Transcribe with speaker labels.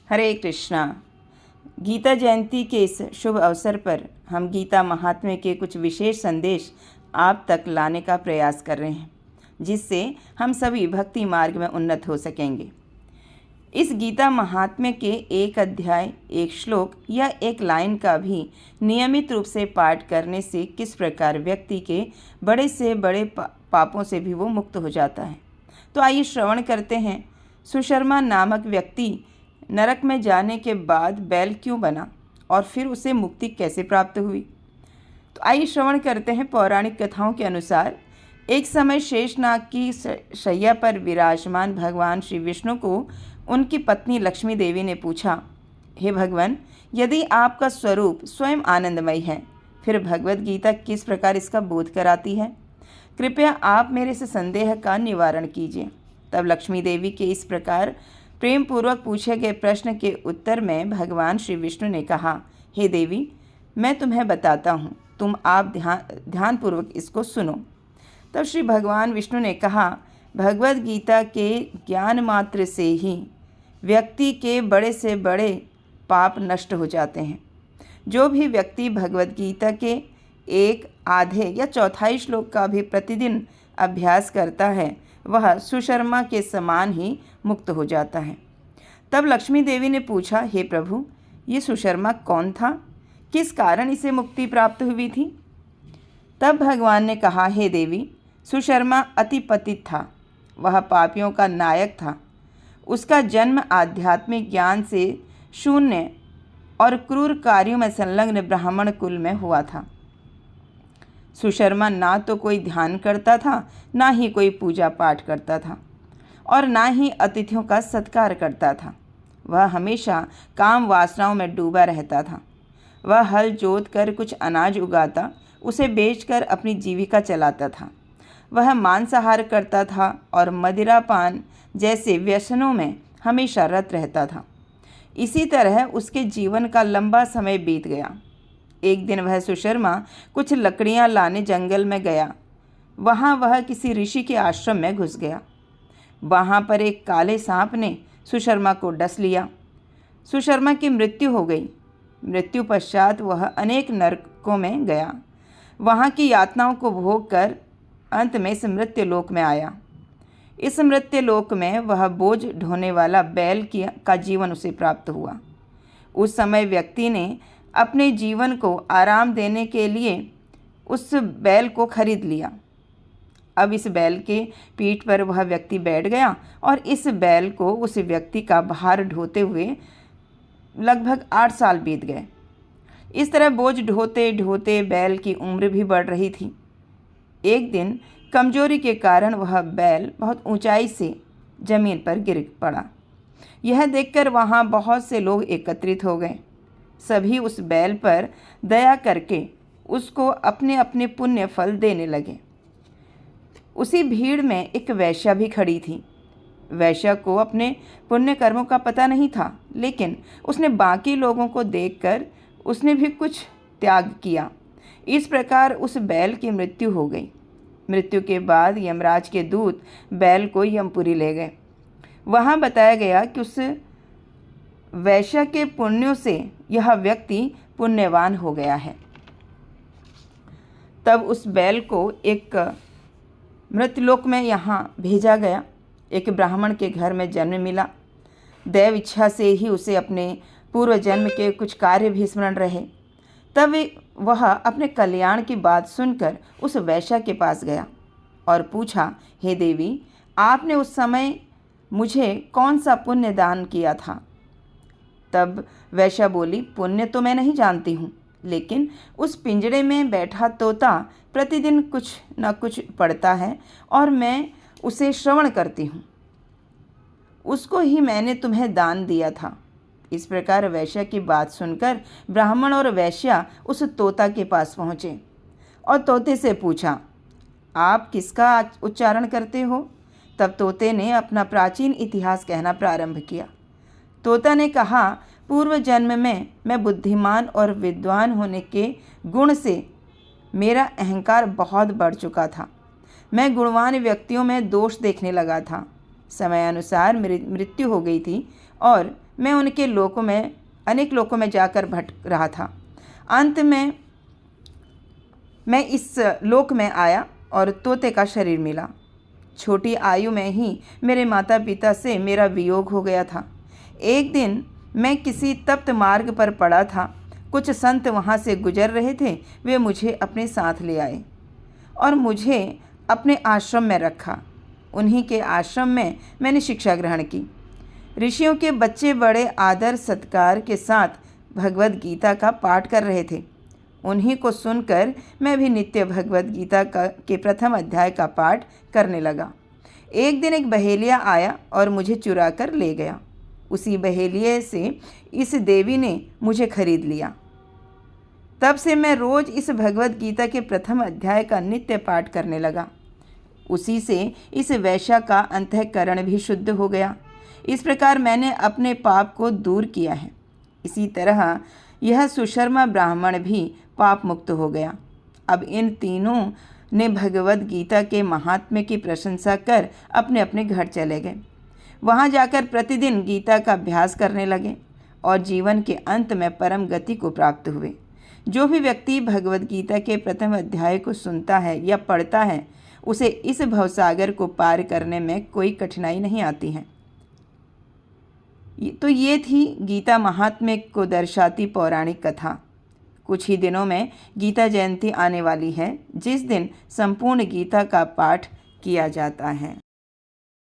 Speaker 1: हरे कृष्णा। गीता जयंती के इस शुभ अवसर पर हम गीता महात्म्य के कुछ विशेष संदेश आप तक लाने का प्रयास कर रहे हैं, जिससे हम सभी भक्ति मार्ग में उन्नत हो सकेंगे। इस गीता महात्म्य के एक अध्याय, एक श्लोक या एक लाइन का भी नियमित रूप से पाठ करने से किस प्रकार व्यक्ति के बड़े से बड़े पापों से भी वो मुक्त हो जाता है। तो आइए श्रवण करते हैं। सुशर्मा नामक व्यक्ति नरक में जाने के बाद बैल क्यों बना और फिर उसे मुक्ति कैसे प्राप्त हुई। तो आइए श्रवण करते हैं। पौराणिक कथाओं के अनुसार एक समय शेषनाग की शैया पर विराजमान भगवान श्री विष्णु को उनकी पत्नी लक्ष्मी देवी ने पूछा, हे भगवान, यदि आपका स्वरूप स्वयं आनंदमय है, फिर भगवत गीता किस प्रकार इसका बोध कराती है? कृपया आप मेरे से संदेह का निवारण कीजिए। तब लक्ष्मी देवी के इस प्रकार प्रेम पूर्वक पूछे गए प्रश्न के उत्तर में भगवान श्री विष्णु ने कहा, हे देवी, मैं तुम्हें बताता हूँ, तुम आप ध्यानपूर्वक इसको सुनो। तब श्री भगवान विष्णु ने कहा, भगवत गीता के ज्ञान मात्र से ही व्यक्ति के बड़े से बड़े पाप नष्ट हो जाते हैं। जो भी व्यक्ति भगवत गीता के एक, आधे या चौथाई श्लोक का भी प्रतिदिन अभ्यास करता है, वह सुशर्मा के समान ही मुक्त हो जाता है। तब लक्ष्मी देवी ने पूछा, हे प्रभु, ये सुशर्मा कौन था? किस कारण इसे मुक्ति प्राप्त हुई थी? तब भगवान ने कहा, हे देवी, सुशर्मा अति पतित था। वह पापियों का नायक था। उसका जन्म आध्यात्मिक ज्ञान से शून्य और क्रूर कार्यों में संलग्न ब्राह्मण कुल में हुआ था। सुशर्मा ना तो कोई ध्यान करता था, ना ही कोई पूजा पाठ करता था, और ना ही अतिथियों का सत्कार करता था। वह हमेशा काम वासनाओं में डूबा रहता था। वह हल जोत कर कुछ अनाज उगाता, उसे बेचकर अपनी जीविका चलाता था। वह मांसाहार करता था और मदिरा पान जैसे व्यसनों में हमेशा रत रहता था। इसी तरह उसके जीवन का लंबा समय बीत गया। एक दिन वह सुशर्मा कुछ लकड़ियां लाने जंगल में गया। वहां वह किसी ऋषि के आश्रम में घुस गया। वहां पर एक काले सांप ने सुशर्मा को डस लिया। सुशर्मा की मृत्यु हो गई। मृत्यु पश्चात वह अनेक नरकों में गया। वहां की यातनाओं को भोग कर अंत में इस मृत्युलोक में आया। इस मृत्युलोक में वह बोझ ढोने वाला बैल का जीवन उसे प्राप्त हुआ। उस समय व्यक्ति ने अपने जीवन को आराम देने के लिए उस बैल को खरीद लिया। अब इस बैल के पीठ पर वह व्यक्ति बैठ गया और इस बैल को उस व्यक्ति का भार ढोते हुए लगभग 8 साल बीत गए। इस तरह बोझ ढोते ढोते बैल की उम्र भी बढ़ रही थी। एक दिन कमजोरी के कारण वह बैल बहुत ऊंचाई से जमीन पर गिर पड़ा। यह देखकर वहाँ बहुत से लोग एकत्रित हो गए। सभी उस बैल पर दया करके उसको अपने अपने पुण्य फल देने लगे। उसी भीड़ में एक वैश्या भी खड़ी थी। वैश्या को अपने पुण्य कर्मों का पता नहीं था, लेकिन उसने बाकी लोगों को देखकर उसने भी कुछ त्याग किया। इस प्रकार उस बैल की मृत्यु हो गई। मृत्यु के बाद यमराज के दूत बैल को यमपुरी ले गए। वहाँ बताया गया कि उस वैश्या के पुण्यों से यह व्यक्ति पुण्यवान हो गया है। तब उस बैल को एक मृत्युलोक में यहाँ भेजा गया। एक ब्राह्मण के घर में जन्म मिला। दैव इच्छा से ही उसे अपने पूर्व जन्म के कुछ कार्य भी स्मरण रहे। तब वह अपने कल्याण की बात सुनकर उस वैश्या के पास गया और पूछा, हे देवी, आपने उस समय मुझे कौन सा पुण्य दान किया था? तब वैश्या बोली, पुण्य तो मैं नहीं जानती हूँ, लेकिन उस पिंजड़े में बैठा तोता प्रतिदिन कुछ न कुछ पढ़ता है और मैं उसे श्रवण करती हूँ। उसको ही मैंने तुम्हें दान दिया था। इस प्रकार वैश्या की बात सुनकर ब्राह्मण और वैश्या उस तोता के पास पहुँचे और तोते से पूछा, आप किसका उच्चारण करते हो? तब तोते ने अपना प्राचीन इतिहास कहना प्रारंभ किया। तोता ने कहा, पूर्व जन्म में मैं बुद्धिमान और विद्वान होने के गुण से मेरा अहंकार बहुत बढ़ चुका था। मैं गुणवान व्यक्तियों में दोष देखने लगा था। समयानुसार मेरी मृत्यु हो गई थी और मैं उनके लोकों में अनेक लोकों में जाकर भटक रहा था। अंत में मैं इस लोक में आया और तोते का शरीर मिला। छोटी आयु में ही मेरे माता पिता से मेरा वियोग हो गया था। एक दिन मैं किसी तप्त मार्ग पर पड़ा था। कुछ संत वहाँ से गुजर रहे थे। वे मुझे अपने साथ ले आए और मुझे अपने आश्रम में रखा। उन्हीं के आश्रम में मैंने शिक्षा ग्रहण की। ऋषियों के बच्चे बड़े आदर सत्कार के साथ भगवद गीता का पाठ कर रहे थे। उन्हीं को सुनकर मैं भी नित्य भगवद गीता के प्रथम अध्याय का पाठ करने लगा। एक दिन एक बहेलिया आया और मुझे चुरा कर ले गया। उसी बहेलिये से इस देवी ने मुझे खरीद लिया। तब से मैं रोज इस भगवद गीता के प्रथम अध्याय का नित्य पाठ करने लगा। उसी से इस वैश्या का अंतःकरण भी शुद्ध हो गया। इस प्रकार मैंने अपने पाप को दूर किया है। इसी तरह यह सुशर्मा ब्राह्मण भी पाप मुक्त हो गया। अब इन तीनों ने भगवद गीता के महात्म्य की प्रशंसा कर अपने अपने घर चले गए। वहाँ जाकर प्रतिदिन गीता का अभ्यास करने लगे और जीवन के अंत में परम गति को प्राप्त हुए। जो भी व्यक्ति भगवद गीता के प्रथम अध्याय को सुनता है या पढ़ता है, उसे इस भवसागर को पार करने में कोई कठिनाई नहीं आती है। तो ये थी गीता महात्म्य को दर्शाती पौराणिक कथा। कुछ ही दिनों में गीता जयंती आने वाली है, जिस दिन संपूर्ण गीता का पाठ किया जाता है।